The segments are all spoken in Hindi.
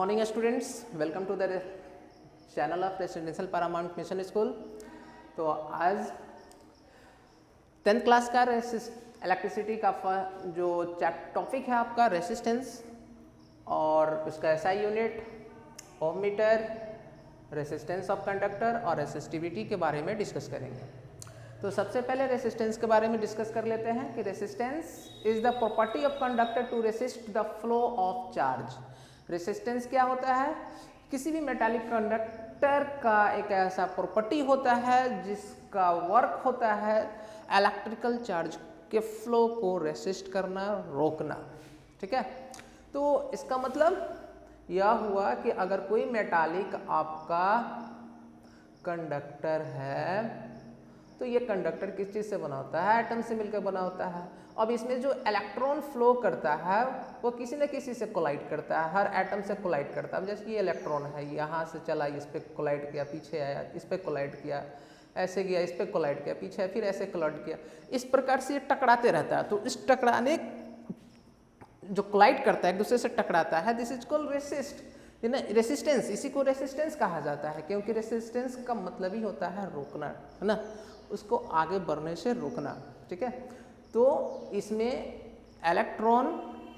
morning students, welcome to the channel of residential Paramount mission school. तो आज 10th क्लास का इलेक्ट्रिसिटी का जो टॉपिक है आपका रेसिस्टेंस और उसका SI unit, ohm meter, resistance of conductor और रेसिस्टिविटी के बारे में डिस्कस करेंगे। तो सबसे पहले रेसिस्टेंस के बारे में डिस्कस कर लेते हैं कि resistance is the property of conductor to resist the flow of charge. Resistance क्या होता है? किसी भी मेटालिक कंडक्टर का एक ऐसा प्रॉपर्टी होता है जिसका वर्क होता है इलेक्ट्रिकल चार्ज के फ्लो को रेसिस्ट करना, रोकना। ठीक है, तो इसका मतलब यह हुआ कि अगर कोई मेटालिक आपका कंडक्टर है तो ये कंडक्टर किस चीज़ से बना होता है? एटम से मिलकर बना होता है। अब इसमें जो इलेक्ट्रॉन फ्लो करता है वो किसी न किसी से कोलाइड करता है, हर एटम से कोलाइड करता है। जैसे ये इलेक्ट्रॉन है, यहाँ से चला, इस पर कोलाइड किया, पीछे आया, इस पर कोलाइड किया, ऐसे गया, इस पर कोलाइड किया, पीछे फिर ऐसे कोलाइड किया। इस प्रकार से ये टकराते रहता है। तो इस टकराने जो कोलाइड करता है, एक दूसरे से टकराता है, दिस इज कॉल्ड रेसिस्टेंस। इसी को रेसिस्टेंस कहा जाता है, क्योंकि रेसिस्टेंस का मतलब ही होता है रोकना, है ना, उसको आगे बढ़ने से रोकना। ठीक है, तो इसमें इलेक्ट्रॉन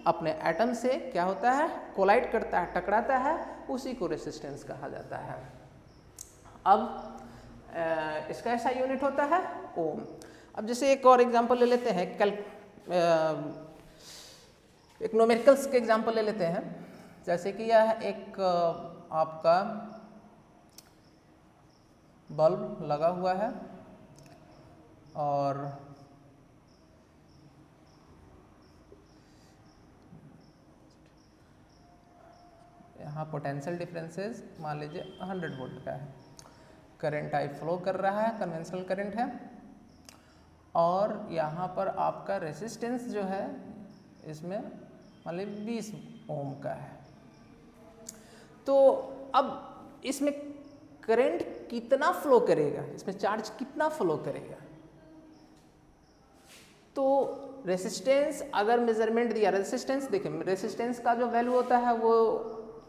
अपने एटम से क्या होता है? कोलाइड करता है, टकराता है, उसी को रेसिस्टेंस कहा जाता है। अब इसका ऐसा यूनिट होता है ओम। अब जैसे एक और एग्जांपल ले लेते हैं, एक न्यूमेरिकल्स के एग्जांपल ले लेते हैं। जैसे कि यह एक आपका बल्ब लगा हुआ है और यहाँ पोटेंशियल डिफरेंसेस मान लीजिए 100 वोल्ट का है, करंट आई फ्लो कर रहा है, कन्वेंशनल करंट है, और यहाँ पर आपका रेसिस्टेंस जो है इसमें मान लीजिए 20 ओम का है। तो अब इसमें करंट कितना फ्लो करेगा, इसमें चार्ज कितना फ्लो करेगा? तो रेसिस्टेंस अगर मेजरमेंट दिया, रेसिस्टेंस देखिए, रेसिस्टेंस का जो वैल्यू होता है वो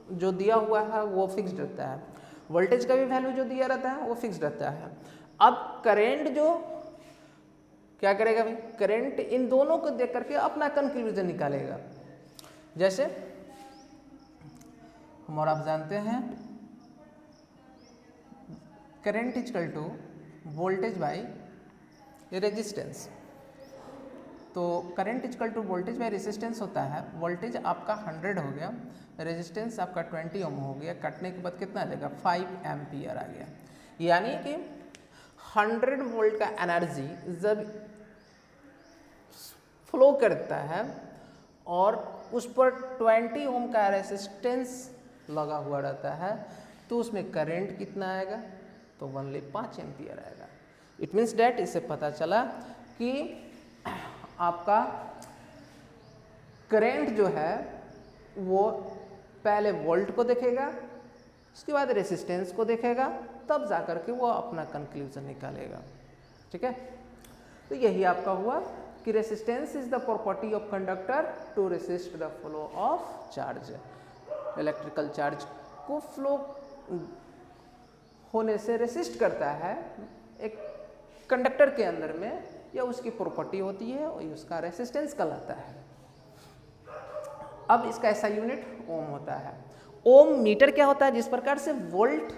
जो दिया हुआ है वो फिक्स्ड रहता है। वोल्टेज का भी वैल्यू जो दिया रहता है वो फिक्स्ड रहता है। अब करंट जो क्या करेगा भाई? करंट इन दोनों को देख करके अपना कंक्लूजन निकालेगा। जैसे हम और आप जानते हैं current equal to voltage by resistance. तो current equal to voltage by resistance होता है, वोल्टेज आपका 100 हो गया, रेजिस्टेंस आपका 20 ओम हो गया, कटने के बाद कितना आ जाएगा? 5 एम्पियर आ गया। यानी कि 100 वोल्ट का एनर्जी जब फ्लो करता है और उस पर 20 ओम का रेजिस्टेंस लगा हुआ रहता है, तो उसमें करंट कितना आएगा? तो ओनली 5 एम्पियर आएगा। इट मीन्स डैट, इससे पता चला कि आपका करंट जो है वो पहले वोल्ट को देखेगा, उसके बाद रेसिस्टेंस को देखेगा, तब जाकर के वो अपना कंक्लूजन निकालेगा। ठीक है, तो यही आपका हुआ कि resistance is the property of conductor to resist the flow of charge. Electrical charge को फ्लो होने से रेसिस्ट करता है एक कंडक्टर के अंदर में, या उसकी प्रॉपर्टी होती है और उसका रेसिस्टेंस कहलाता है। अब इसका ऐसा यूनिट ओम होता है। ओम मीटर क्या होता है? जिस प्रकार से वोल्ट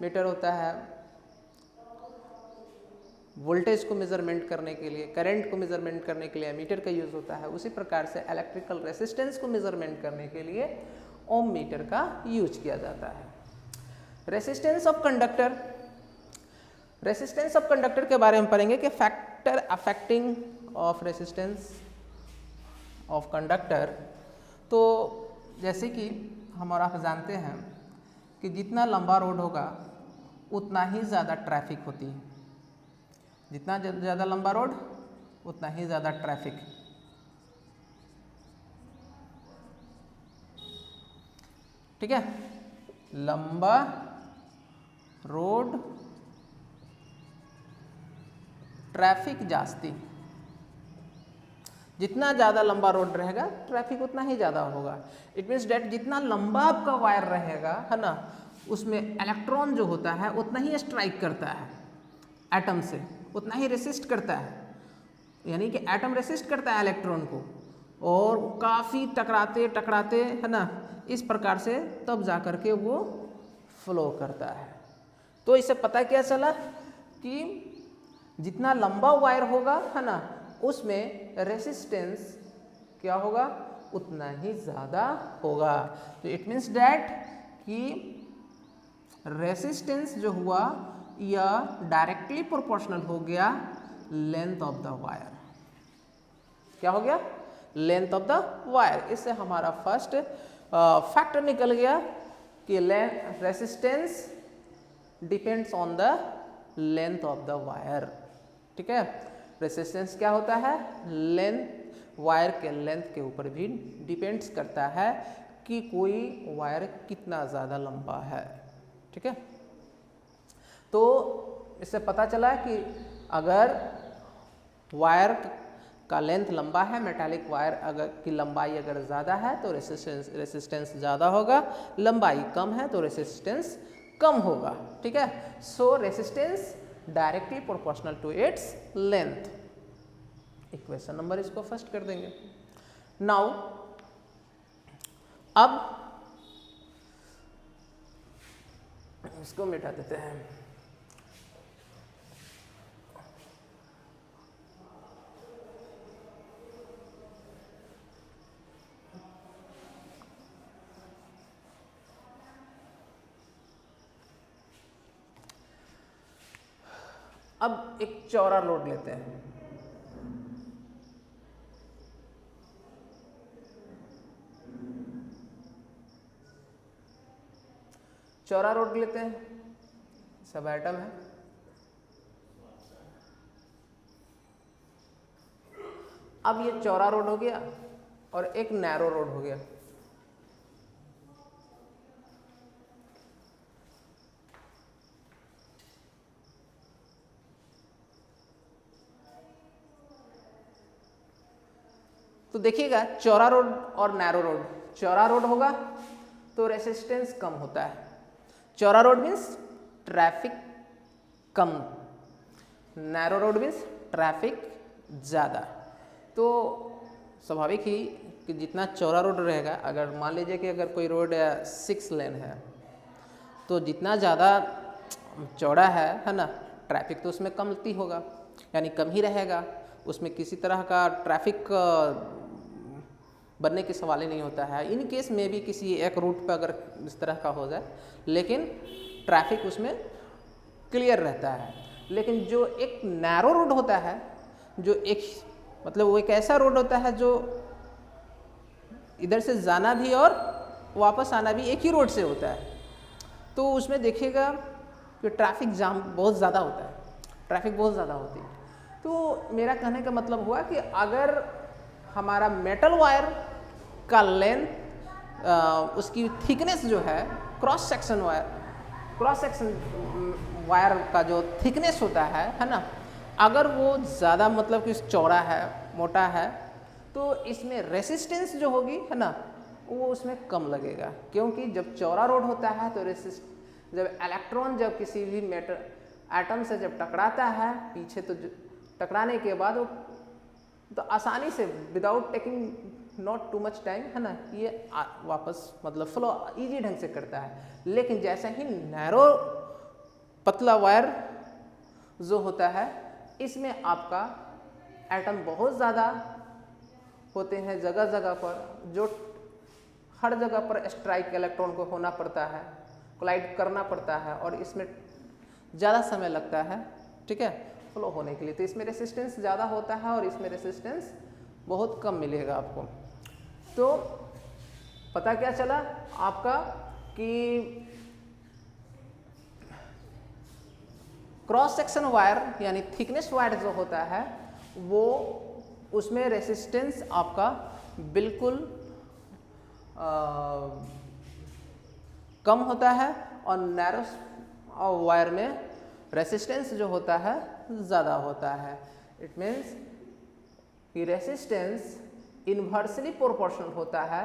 मीटर होता है वोल्टेज को मेजरमेंट करने के लिए, करंट को मेजरमेंट करने के लिए मीटर का यूज होता है, उसी प्रकार से इलेक्ट्रिकल रेसिस्टेंस को मेजरमेंट करने के लिए ओम मीटर का यूज किया जाता है। Resistance of conductor, resistance of conductor के बारे में पढ़ेंगे कि factor affecting of resistance of conductor. तो जैसे कि हम और आप जानते हैं कि जितना लंबा रोड होगा उतना ही ज़्यादा ट्रैफिक होती है, जितना ज़्यादा लंबा रोड उतना ही ज़्यादा ट्रैफिक। ठीक है, लंबा रोड ट्रैफिक जास्ती, जितना ज़्यादा लंबा रोड रहेगा ट्रैफिक उतना ही ज़्यादा होगा। इट मीन्स डैट जितना लंबा आपका वायर रहेगा, है ना, उसमें इलेक्ट्रॉन जो होता है उतना ही स्ट्राइक करता है एटम से, उतना ही रेसिस्ट करता है, यानी कि एटम रेसिस्ट करता है इलेक्ट्रॉन को, और काफ़ी टकराते टकराते, है ना, इस प्रकार से तब जा कर के वो फ्लो करता है। तो इससे पता क्या चला कि जितना लंबा वायर होगा, है ना, उसमें रेसिस्टेंस क्या होगा, उतना ही ज़्यादा होगा। तो इट मीन्स डैट कि रेसिस्टेंस जो हुआ यह डायरेक्टली प्रोपोर्शनल हो गया लेंथ ऑफ द वायर। क्या हो गया, लेंथ ऑफ द वायर। इससे हमारा फर्स्ट फैक्टर निकल गया कि resistance depends on the length of the wire. ठीक है, रेसिस्टेंस क्या होता है, लेंथ, वायर के लेंथ के ऊपर भी डिपेंड्स करता है कि कोई वायर कितना ज़्यादा लंबा है। ठीक है, तो इससे पता चला कि अगर वायर का लेंथ लंबा है, मेटालिक वायर अगर की लंबाई अगर ज़्यादा है तो रेसिस्टेंस ज़्यादा होगा, लंबाई कम है तो रेसिस्टेंस कम होगा। ठीक है, so resistance directly proportional to its length. Equation number इसको फर्स्ट कर देंगे। नाउ अब इसको मिटा देते हैं। अब एक चौड़ा रोड लेते हैं। चौड़ा रोड लेते हैं, सब एटम है। अब ये चौड़ा रोड हो गया और एक नैरो रोड हो गया। तो देखिएगा चौड़ा रोड और नैरो रोड, चौड़ा रोड होगा तो रेसिस्टेंस कम होता है, चौड़ा रोड मीन्स ट्रैफिक कम, नैरो रोड मीन्स ट्रैफिक ज़्यादा। तो स्वाभाविक ही कि जितना चौड़ा रोड रहेगा, अगर मान लीजिए कि अगर कोई रोड 6 लेन है तो जितना ज़्यादा चौड़ा है ना, ट्रैफिक तो उसमें कमती होगा, यानी कम ही रहेगा, उसमें किसी तरह का ट्रैफिक बनने के सवाल ही नहीं होता है। इन केस में भी किसी एक रूट पर अगर इस तरह का हो जाए, लेकिन ट्रैफिक उसमें क्लियर रहता है। लेकिन जो एक नैरो रोड होता है, जो एक मतलब वो एक ऐसा रोड होता है जो इधर से जाना भी और वापस आना भी एक ही रोड से होता है, तो उसमें देखिएगा कि ट्रैफिक जाम बहुत ज़्यादा होता है, ट्रैफिक बहुत ज़्यादा होती है। तो मेरा कहने का मतलब हुआ कि अगर हमारा मेटल वायर का लेंथ, उसकी थिकनेस जो है, क्रॉस सेक्शन वायर का जो थिकनेस होता है ना, अगर वो ज़्यादा मतलब कि चौड़ा है, मोटा है, तो इसमें रेसिस्टेंस जो होगी, है ना, वो उसमें कम लगेगा। क्योंकि जब चौड़ा रोड होता है तो जब इलेक्ट्रॉन जब किसी भी एटम से जब टकराता है पीछे, तो टकराने के बाद वो तो आसानी से without taking not too much time, है ना, ये वापस मतलब फ्लो इजी ढंग से करता है। लेकिन जैसे ही नैरो पतला वायर जो होता है, इसमें आपका एटम बहुत ज़्यादा होते हैं जगह जगह पर, जो हर जगह पर स्ट्राइक इलेक्ट्रॉन को होना पड़ता है, कोलाइड करना पड़ता है, और इसमें ज़्यादा समय लगता है, ठीक है, फ्लो होने के लिए। तो इसमें रेसिस्टेंस ज़्यादा होता है और इसमें रेसिस्टेंस बहुत कम मिलेगा आपको। तो पता क्या चला आपका कि क्रॉस सेक्शन वायर यानी थिकनेस वायर जो होता है, वो उसमें रेसिस्टेंस आपका बिल्कुल कम होता है, और नैरो वायर में रेसिस्टेंस जो होता है ज़्यादा होता है। इट मीन्स कि रेसिस्टेंस इन्वर्सली प्रोपोर्शनल होता है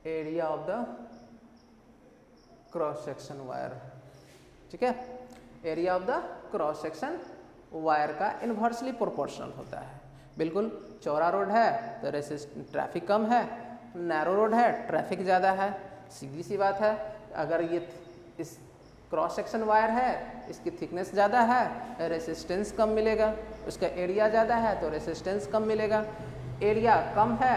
area of the cross section wire. ठीक है, area of the cross section wire का इन्वर्सली प्रोपोर्शनल होता है। बिल्कुल, चौड़ा रोड है तो ट्रैफिक कम है, नैरो रोड है ट्रैफिक ज़्यादा है, सीधी सी बात है। अगर ये इस क्रॉस सेक्शन वायर है, इसकी थिकनेस ज़्यादा है, रेसिस्टेंस कम मिलेगा, उसका एरिया ज़्यादा है तो रेसिस्टेंस कम मिलेगा, एरिया कम है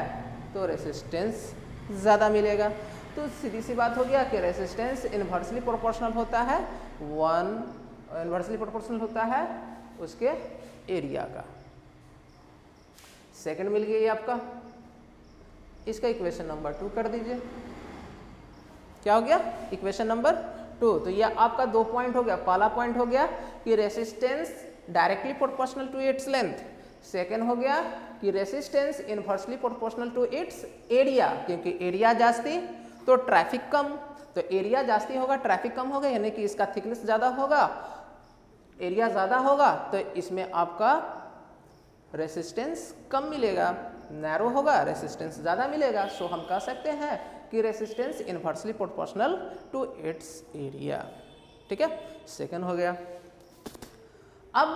तो रेसिस्टेंस ज़्यादा मिलेगा। तो सीधी सी बात हो गया कि रेसिस्टेंस इन्वर्सली प्रोपोर्शनल होता है इन्वर्सली प्रोपोर्शनल होता है उसके एरिया का। सेकंड मिल गया आपका, इसका इक्वेशन नंबर 2 कर दीजिए। क्या हो गया? Equation number 2। तो ये आपका 2 पॉइंट हो गया। पहला पॉइंट हो गया कि resistance directly proportional to its length. Second हो गया कि resistance inversely proportional to its area, क्योंकि एरिया जास्ती तो ट्रैफिक कम, तो एरिया जास्ती होगा ट्रैफिक कम होगा, यानी कि इसका थिकनेस ज़्यादा होगा, एरिया ज़्यादा होगा तो इसमें आपका रेसिस्टेंस कम मिलेगा, नैरो होगा रेसिस्टेंस ज़्यादा मिलेगा। सो हम कह सकते हैं कि resistance inversely proportional to its area. ठीक है, सेकेंड हो गया। अब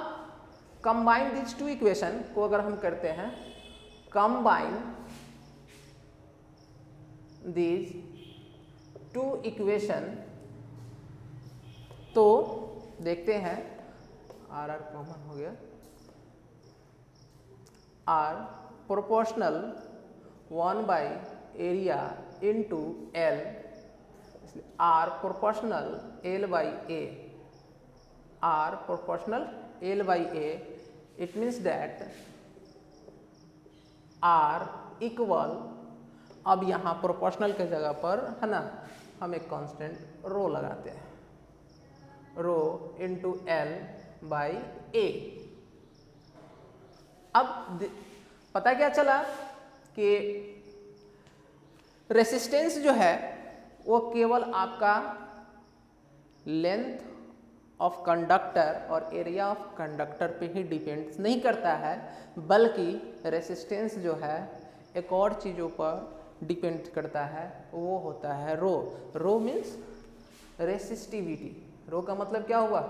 कंबाइन दिस टू इक्वेशन को अगर हम करते हैं, कंबाइन दिस टू इक्वेशन, तो देखते हैं आर आर कॉमन हो गया, R proportional 1 area into L, R proportional L by A, R proportional L by A, it means that R equal, अब यहाँ प्रोपोर्शनल के जगह पर है ना हम एक कांस्टेंट रो लगाते हैं, रो इंटू एल बाई ए। अब पता क्या चला कि रेसिस्टेंस जो है वो केवल आपका लेंथ ऑफ कंडक्टर और एरिया ऑफ कंडक्टर पे ही डिपेंड नहीं करता है, बल्कि रेसिस्टेंस जो है एक और चीज़ों पर डिपेंड करता है, वो होता है रो। रो मीन्स रेसिस्टिविटी। रो का मतलब क्या हुआ?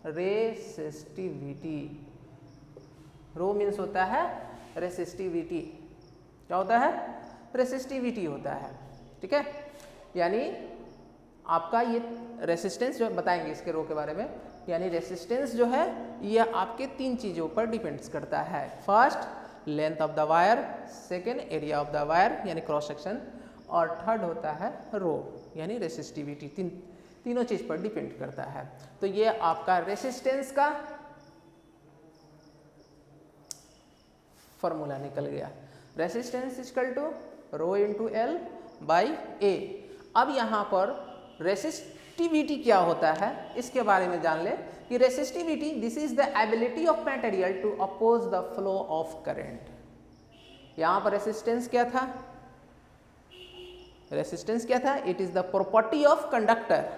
रेसिस्टिविटी। रो मीन्स होता है रेसिस्टिविटी। क्या होता है? रेसिस्टिविटी होता है। ठीक है, यानी आपका ये रेसिस्टेंस जो बताएंगे इसके रो के बारे में, यानी रेसिस्टेंस जो है ये आपके 3 चीज़ों पर डिपेंड्स करता है। First length of the wire, second area of the wire यानी क्रॉस सेक्शन, और थर्ड होता है रो यानी रेसिस्टिविटी। तीनों चीज़ पर डिपेंड करता है। तो ये आपका रेसिस्टेंस का फॉर्मूला निकल गया, resistance equal to rho into L by A. अब यहाँ पर रेसिस्टिविटी क्या होता है इसके बारे में जान ले कि resistivity this is the ability of material to oppose the flow of current. यहाँ पर रेसिस्टेंस क्या था? रेसिस्टेंस क्या था? It is the property of conductor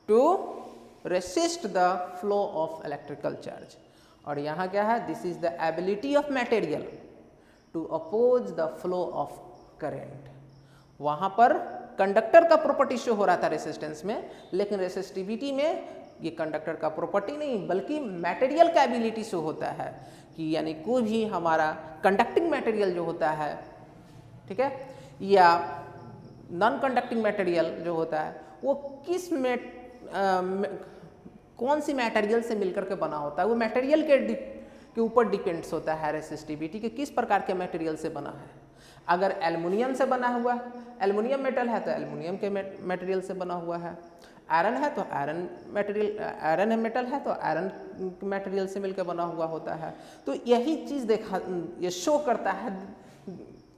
to resist the flow of electrical charge. और यहाँ क्या है? This is the ability of material to oppose the flow of current. वहाँ पर कंडक्टर का प्रॉपर्टी शो हो रहा था रेसिस्टेंस में, लेकिन रेसिस्टिविटी में ये कंडक्टर का प्रॉपर्टी नहीं बल्कि मटेरियल का एबिलिटी शो होता है कि यानी कोई भी हमारा कंडक्टिंग मटेरियल जो होता है, ठीक है, या नॉन कंडक्टिंग मटेरियल जो होता है वो किस कौन सी मटेरियल से मिलकर के बना होता है, वो मटेरियल के ऊपर डिपेंड्स होता है रेसिस्टिविटी कि किस प्रकार के मटेरियल से बना है। अगर एल्युमिनियम से बना हुआ, एल्युमिनियम मेटल है तो एल्युमिनियम के मटेरियल से बना हुआ है, आयरन है तो आयरन मटेरियल, आयरन मेटल है तो आयरन मटेरियल से मिलकर बना हुआ होता है। तो यही चीज़ ये शो करता है,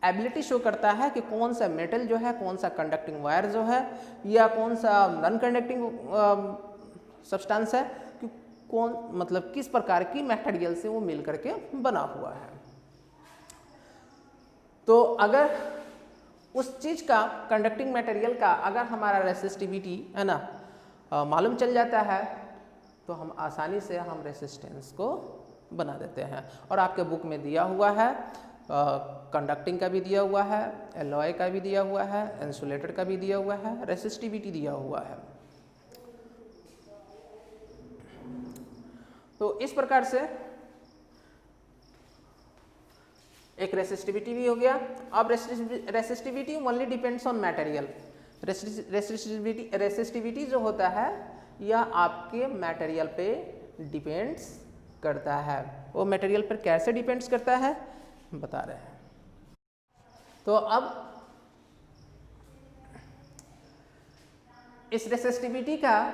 एबिलिटी शो करता है कि कौन सा मेटल जो है, कौन सा कंडक्टिंग वायर जो है, या कौन सा नॉन कंडक्टिंग सब्सटेंस है कि कौन मतलब किस प्रकार की मटेरियल से वो मिल करके बना हुआ है। तो अगर उस चीज़ का, कंडक्टिंग मटेरियल का अगर हमारा रेसिस्टिविटी है ना मालूम चल जाता है, तो हम आसानी से हम रेसिस्टेंस को बना देते हैं। और आपके बुक में दिया हुआ है, कंडक्टिंग का भी दिया हुआ है, एलॉय का भी दिया हुआ है, इंसुलेटर का भी दिया हुआ है, रेसिस्टिविटी दिया हुआ है। तो इस प्रकार से एक रेसिस्टिविटी भी हो गया। अब resistivity only depends on material. Resistivity जो होता है यह आपके मटेरियल पे डिपेंड्स करता है। वो मटेरियल पर कैसे डिपेंड्स करता है बता रहे हैं। तो अब इस रेसिस्टिविटी का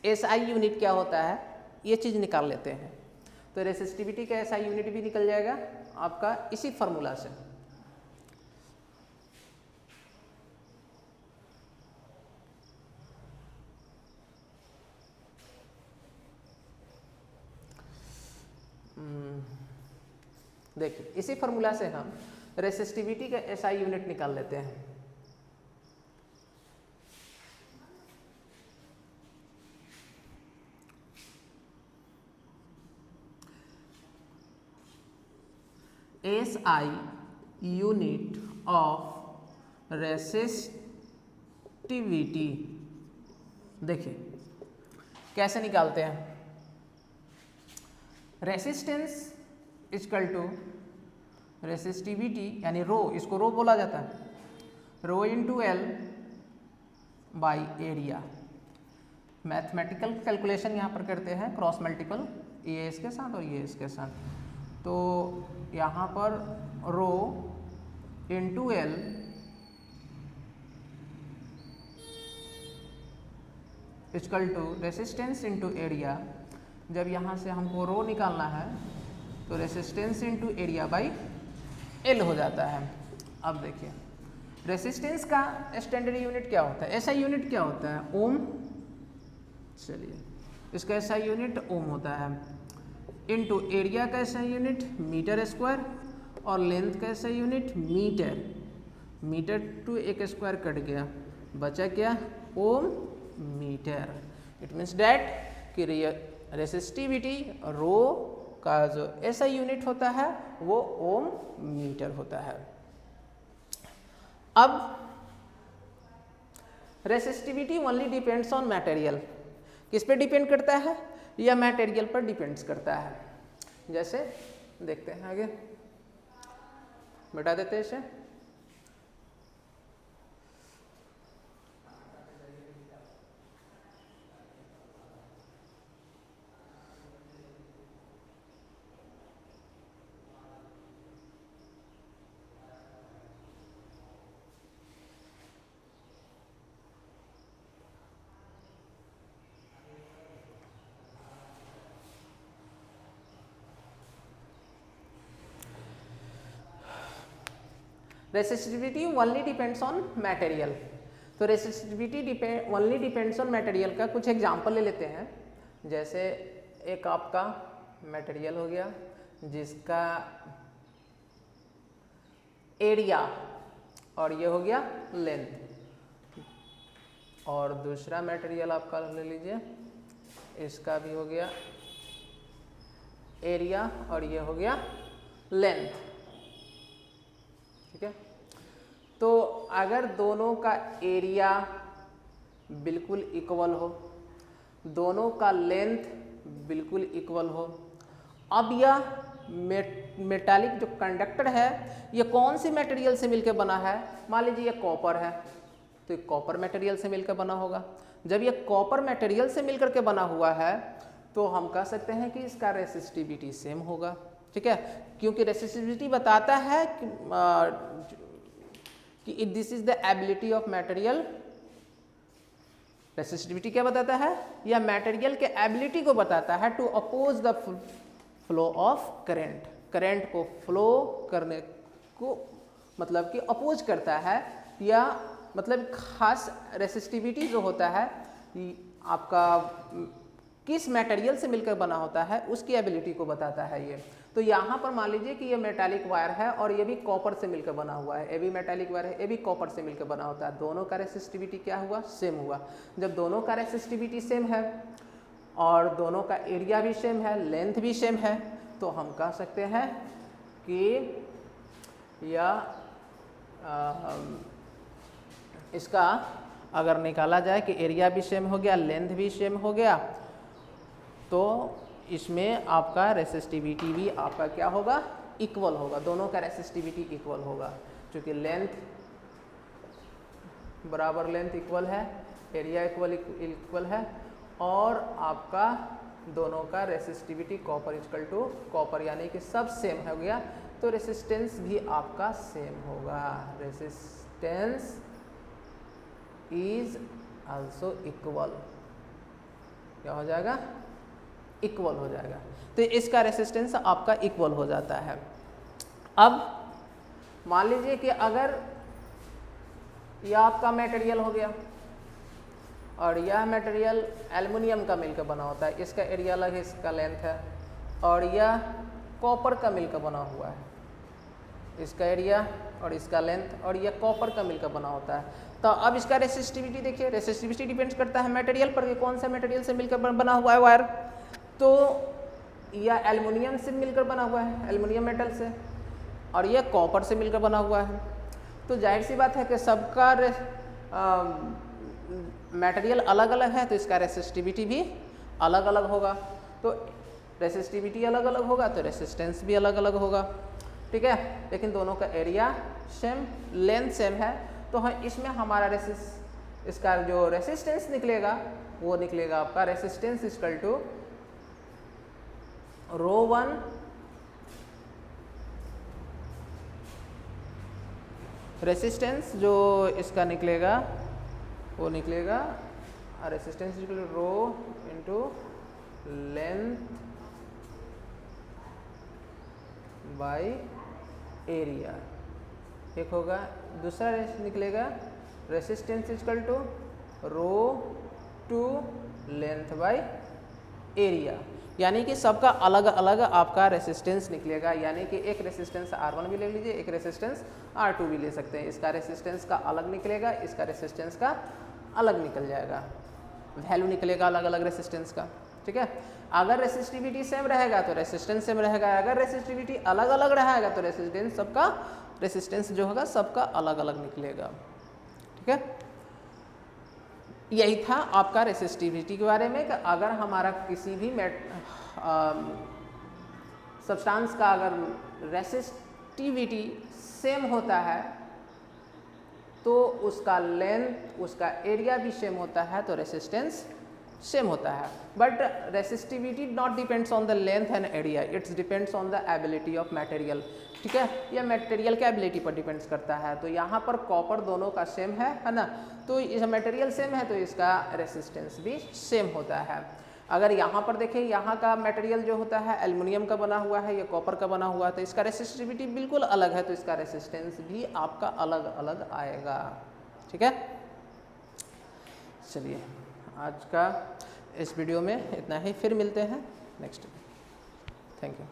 एसआई यूनिट क्या होता है ये चीज़ निकाल लेते हैं। तो रेसिस्टिविटी का एसआई यूनिट भी निकल जाएगा आपका इसी फॉर्मूला से। देखिए इसी फॉर्मूला से हम रेसिस्टिविटी का एसआई यूनिट निकाल लेते हैं। SI यूनिट ऑफ रेसिस्टिविटी देखिए कैसे निकालते हैं। रेसिस्टेंस इक्वल टू रेसिस्टिविटी यानी रो, इसको रो बोला जाता है, rho into L by area. Mathematical calculation यहाँ पर करते हैं क्रॉस मल्टीपल, ये इसके साथ और ये इसके साथ। तो यहाँ पर rho into L equal to resistance into area. जब यहाँ से हमको रो निकालना है तो resistance into area by L हो जाता है। अब देखिए रेसिस्टेंस का स्टैंडर्ड यूनिट क्या होता है, ऐसा यूनिट क्या होता है, ओम। चलिए इसका ऐसा यूनिट ओम होता है, इंटू एरिया का ऐसा यूनिट मीटर स्क्वायर और लेंथ का ऐसा यूनिट मीटर। मीटर टू एक स्क्वायर कट गया, बचा क्या, ओम मीटर। इट मीन्स डैट कि रेसिस्टिविटी रो का जो ऐसा यूनिट होता है वो ओम मीटर होता है। अब resistivity only depends on material. किस पे डिपेंड करता है, या मटेरियल पर डिपेंड्स करता है। जैसे देखते हैं आगे, मिटा देते हैं इसे। Resistivity only depends on material. तो resistivity only depends on material का कुछ एग्जांपल ले लेते हैं। जैसे एक आपका मटेरियल हो गया जिसका एरिया और ये हो गया लेंथ, और दूसरा मटेरियल आपका ले लीजिए, इसका भी हो गया एरिया और ये हो गया लेंथ। ठीक है, तो अगर दोनों का एरिया बिल्कुल इक्वल हो, दोनों का लेंथ बिल्कुल इक्वल हो, अब यह मेटालिक जो कंडक्टर है ये कौन सी मटेरियल से मिलकर बना है, मान लीजिए ये कॉपर है तो ये कॉपर मटेरियल से मिलकर बना होगा। जब ये कॉपर मटेरियल से मिलकर के बना हुआ है तो हम कह सकते हैं कि इसका रेसिस्टिविटी सेम होगा। ठीक है, क्योंकि रेसिस्टिविटी बताता है कि this is the ability of material. Resistivity क्या बताता है, या मटेरियल के एबिलिटी को बताता है to oppose the flow of current. Current को फ्लो करने को मतलब कि अपोज करता है, या मतलब खास रेसिस्टिविटी जो होता है आपका किस मटेरियल से मिलकर बना होता है उसकी एबिलिटी को बताता है ये। तो यहाँ पर मान लीजिए कि ये मेटालिक वायर है और ये भी कॉपर से मिलकर बना हुआ है, ये भी मेटालिक वायर है, ये भी कॉपर से मिलकर बना होता है। दोनों का रेसिस्टिविटी क्या हुआ, सेम हुआ। जब दोनों का रेसिस्टिविटी सेम है और दोनों का एरिया भी सेम है, लेंथ भी सेम है, तो हम कह सकते हैं कि यह इसका अगर निकाला जाए कि एरिया भी सेम हो गया, लेंथ भी सेम हो गया, तो इसमें आपका रेसिस्टिविटी भी आपका क्या होगा, इक्वल होगा। दोनों का रेसिस्टिविटी इक्वल होगा, क्योंकि लेंथ बराबर लेंथ इक्वल है, एरिया इक्वल है, और आपका दोनों का resistivity copper equal to copper, यानी कि सब सेम हो गया, तो रेसिस्टेंस भी आपका सेम होगा। रेसिस्टेंस इज आल्सो इक्वल, क्या हो जाएगा, इक्वल हो जाएगा। तो इसका रेसिस्टेंस आपका इक्वल हो जाता है। अब मान लीजिए कि अगर यह आपका मटेरियल हो गया और यह मटेरियल एल्युमिनियम का मिलकर बना होता है, इसका एरिया अलग है, इसका लेंथ है, और यह कॉपर का मिलकर बना हुआ है, इसका एरिया और इसका लेंथ, और यह कॉपर का मिलकर बना होता है। तो अब इसका रेसिस्टिविटी देखिए, रेसिस्टिविटी डिपेंड्स करता है मटेरियल पर, कौन सा मटेरियल से मिलकर बना हुआ है वायर। तो यह एल्युमिनियम से मिलकर बना हुआ है, एल्युमिनियम मेटल से, और यह कॉपर से मिलकर बना हुआ है। तो जाहिर सी बात है कि सबका मटेरियल अलग अलग है, तो इसका रेसिस्टिविटी भी अलग अलग होगा। तो रेसिस्टिविटी अलग अलग होगा तो रेसिस्टेंस भी अलग अलग होगा, ठीक है। लेकिन दोनों का एरिया सेम, लेंथ सेम है, तो हम इसमें हमारा इसका जो रेसिस्टेंस निकलेगा वो निकलेगा आपका रेसिस्टेंस इक्वल टू ρ1 रेसिस्टेंस जो इसका निकलेगा वो निकलेगा resistance equal to rho into length by area, एक होगा। दूसरा निकलेगा resistance equal to rho to length by area, यानी कि सबका अलग अलग आपका रेसिस्टेंस निकलेगा। यानी कि एक रेसिस्टेंस R1 भी ले लीजिए, एक रेसिस्टेंस R2 भी ले सकते हैं। इसका रेसिस्टेंस का अलग निकलेगा, इसका रेसिस्टेंस का अलग निकल जाएगा, वैल्यू निकलेगा अलग अलग रेसिस्टेंस का, ठीक है। अगर रेसिस्टिविटी सेम रहेगा तो रेसिस्टेंस सेम रहेगा, अगर रेसिस्टिविटी अलग अलग रहेगा तो रेसिस्टेंस जो होगा सबका अलग अलग निकलेगा, ठीक है। यही था आपका रेसिस्टिविटी के बारे में कि अगर हमारा किसी भी सब्सटेंस का अगर रेसिस्टिविटी सेम होता है तो उसका लेंथ, उसका एरिया भी सेम होता है, तो रेसिस्टेंस सेम होता है। But resistivity not depends on the length and area, it's depends on the ability of material, ठीक है। यह मटेरियल के एबिलिटी पर डिपेंड्स करता है। तो यहाँ पर कॉपर दोनों का सेम है ना, तो इस मटेरियल सेम है तो इसका रेसिस्टेंस भी सेम होता है। अगर यहाँ पर देखें, यहाँ का मटेरियल जो होता है एल्युमिनियम का बना हुआ है, ये कॉपर का बना हुआ है, तो इसका रेसिस्टिविटी बिल्कुल अलग है, तो इसका रेसिस्टेंस भी आपका अलग अलग आएगा, ठीक है। चलिए आज का इस वीडियो में इतना ही, फिर मिलते हैं नेक्स्ट। Thank you.